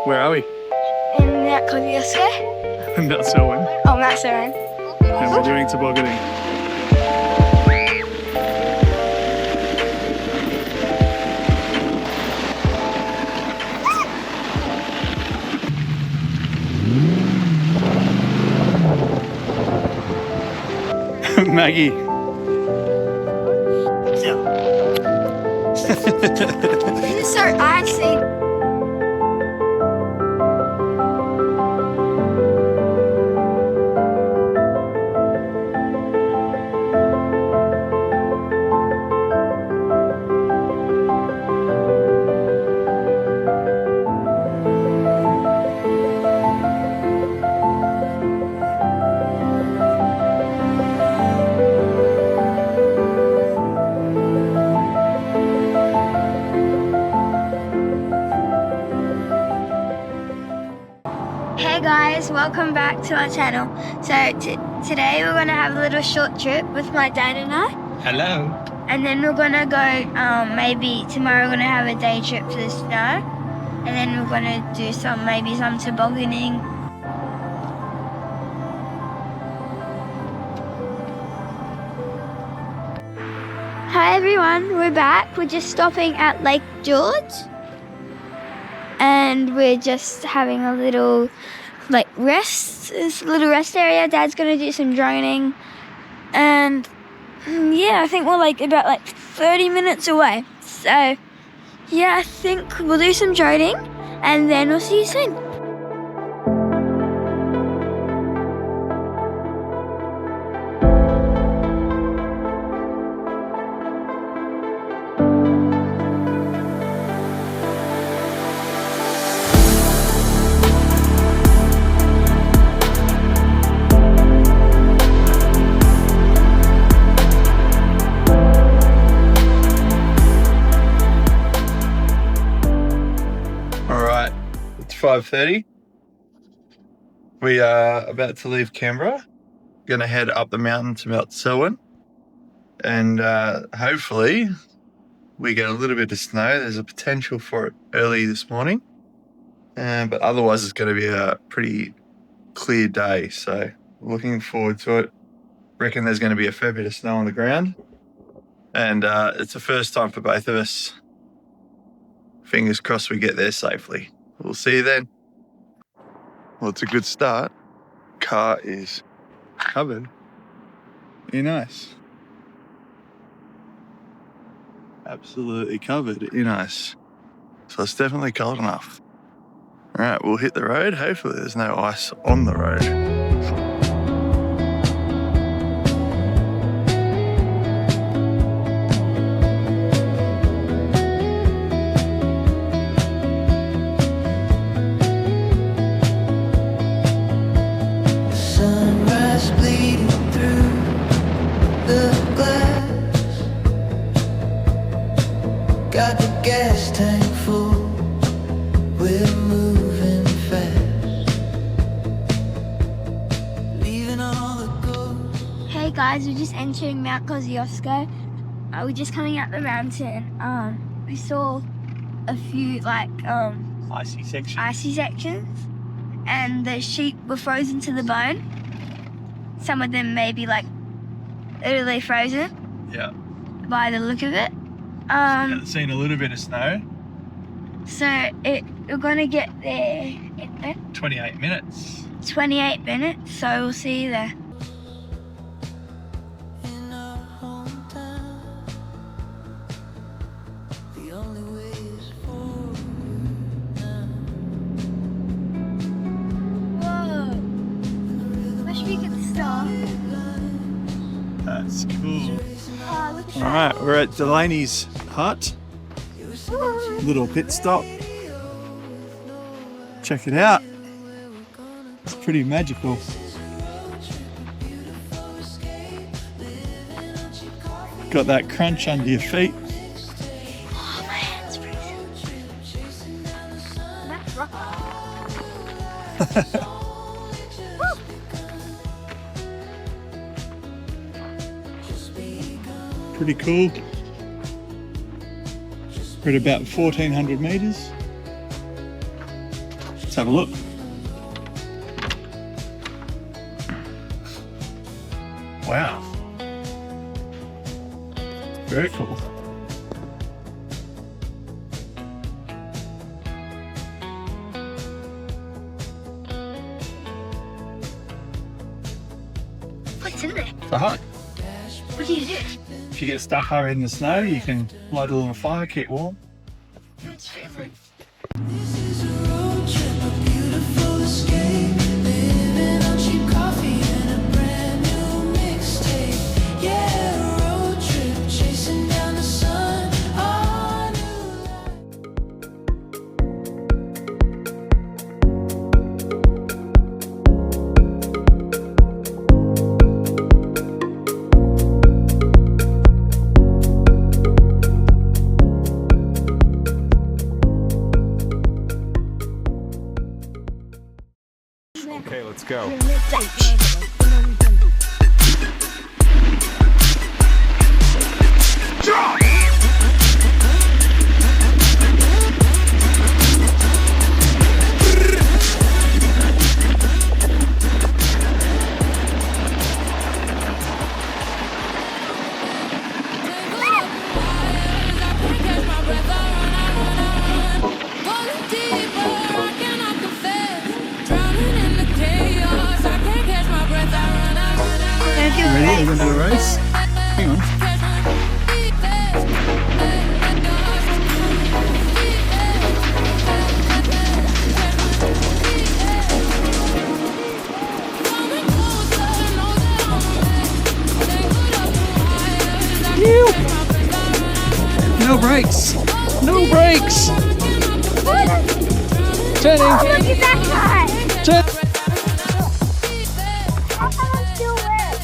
Where are we? In Mt Selwyn. Mt Selwyn. Oh, Mt Selwyn. And we're doing tobogganing. Maggie. This is so icy. Hey guys, welcome back to our channel. So today we're going to have a little short trip with my dad and I. Hello. And then we're going to go, maybe tomorrow we're going to have a day trip to the snow. And then we're going to do maybe some tobogganing. Hi everyone, we're back. We're just stopping at Lake George. And we're just having a little rest. It's a little rest area. Dad's gonna do some droning. And yeah, I think we're about 30 minutes away. So yeah, I think we'll do some droning and then we'll see you soon. Alright, it's 5:30. We are about to leave Canberra. Gonna head up the mountain to Mt Selwyn. And hopefully we get a little bit of snow. There's a potential for it early this morning. But otherwise it's gonna be a pretty clear day. So looking forward to it. Reckon there's gonna be a fair bit of snow on the ground. And it's the first time for both of us. Fingers crossed we get there safely. We'll see you then. Well, it's a good start. Car is covered in ice. Absolutely covered in ice. So it's definitely cold enough. All right, we'll hit the road. Hopefully there's no ice on the road. Got the gas tank full, we're moving fast, leaving all the ghosts. Hey guys, we're just entering Mount Kosciuszko. We're just coming up the mountain. We saw a few Icy section. icy sections, and the sheep were frozen to the bone. Some of them maybe literally frozen. Yeah. By the look of it. Seen a little bit of snow. So we're gonna get there in 28 minutes. 28 minutes. So we'll see you there. In our hometown, the only way is forward now. Whoa! Wish we could stop. That's cool. Oh, look at All right, we're at Delaney's hut. Little pit stop. Check it out. It's pretty magical. Got that crunch under your feet. Oh, my hand's freezing. That's rock. Pretty cool. We're at about 1,400 meters. Let's have a look. Wow. Very cool. What's in there? So hot. What do you do? If you get stuck over in the snow, you can light a little fire, keep warm. What's favorite? This is a road trip, a beautiful escape. Living on cheap coffee and a brand new mixtape. Yeah, a road trip, chasing down the sun. Our new life. Okay, let's go. Ready? We're going to do a race? Hang on. No brakes! No brakes! Turning! Oh, look at that guy! Turn! How come I'm still wet?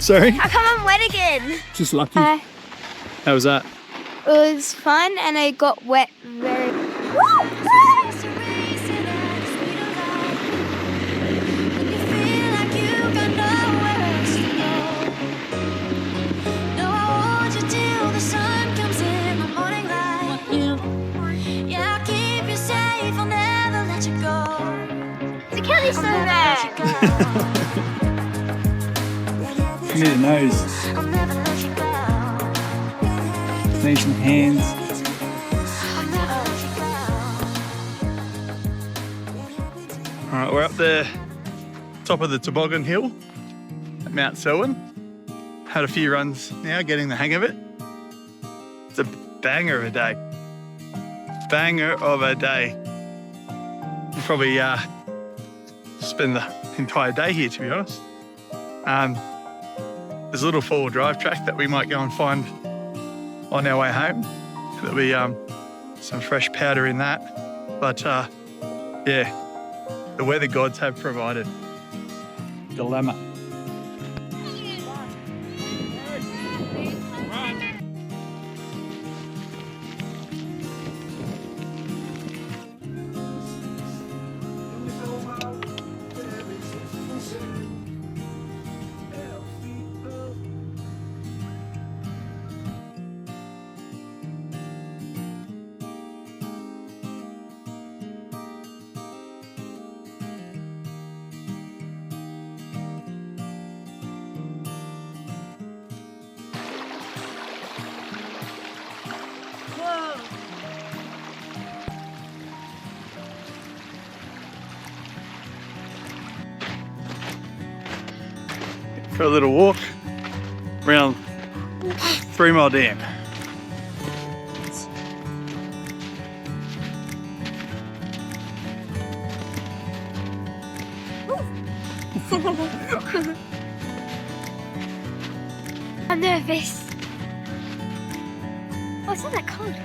Sorry? How come I'm wet again? Just lucky. It How was that? was fun and I got wet very. The Kelly's still there. You need a nose. Need some hands. Alright, we're up the top of the Toboggan Hill at Mt Selwyn. Had a few runs now, getting the hang of it. It's a banger of a day. Banger of a day. We'll probably spend the entire day here, to be honest. There's a little four-wheel drive track that we might go and find on our way home. There'll be some fresh powder in that. But yeah, the weather gods have provided. Dilemma. For a little walk around 3 Mile Dam. I'm nervous. Oh, it's not that cold.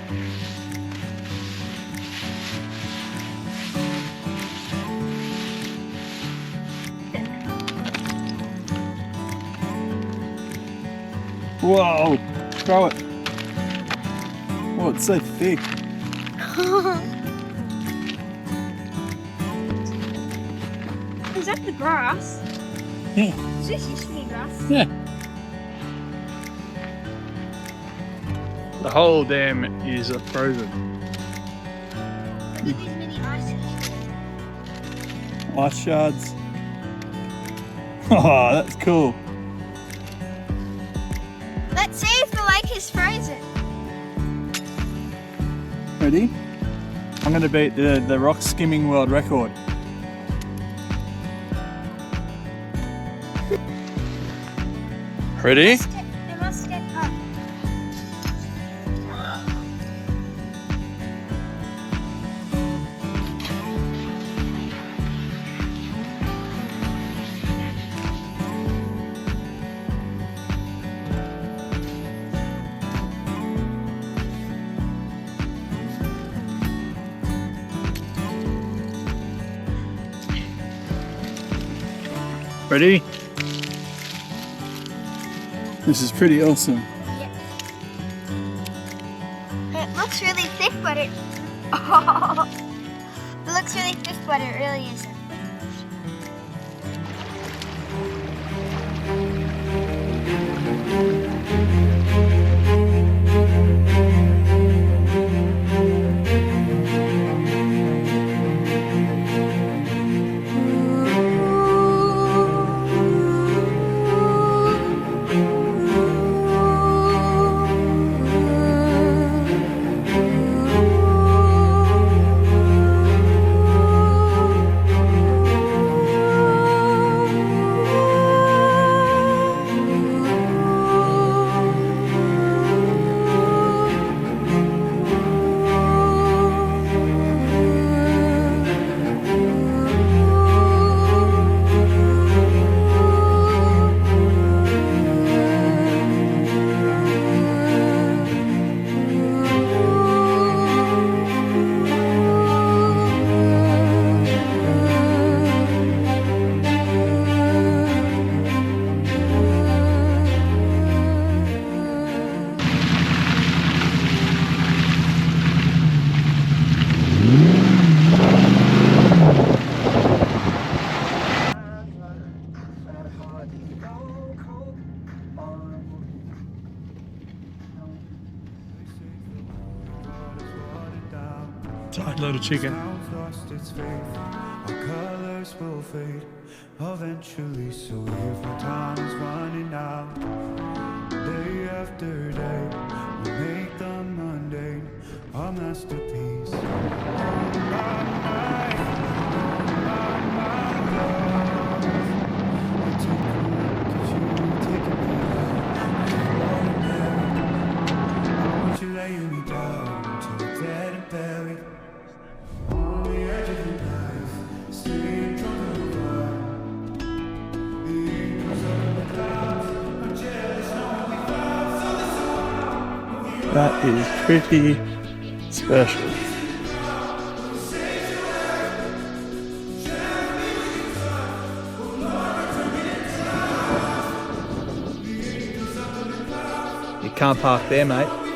Whoa, throw it. Oh, it's so thick. Is that the grass? Yeah. This used to be grass. Yeah. The whole dam is frozen. these mini ices. Ice shards. Oh, that's cool. Let's see if the lake is frozen. Ready? I'm going to beat the rock skimming world record. Ready? It must step up. Ready? This is pretty awesome. It looks really thick, but it. It looks really thick, but it really isn't. Tight little chicken. Lost its faith, our colors will fade eventually. So if our time is running out, day after day, we make the mundane our masterpiece. Oh my love, I take a look at you, taking me back. I want you laying me down till we're dead and buried. On the edge of the knife, staying true to the line. The angels up in the clouds, I'm jealous knowing we found something. That is pretty special. You can't park there, mate.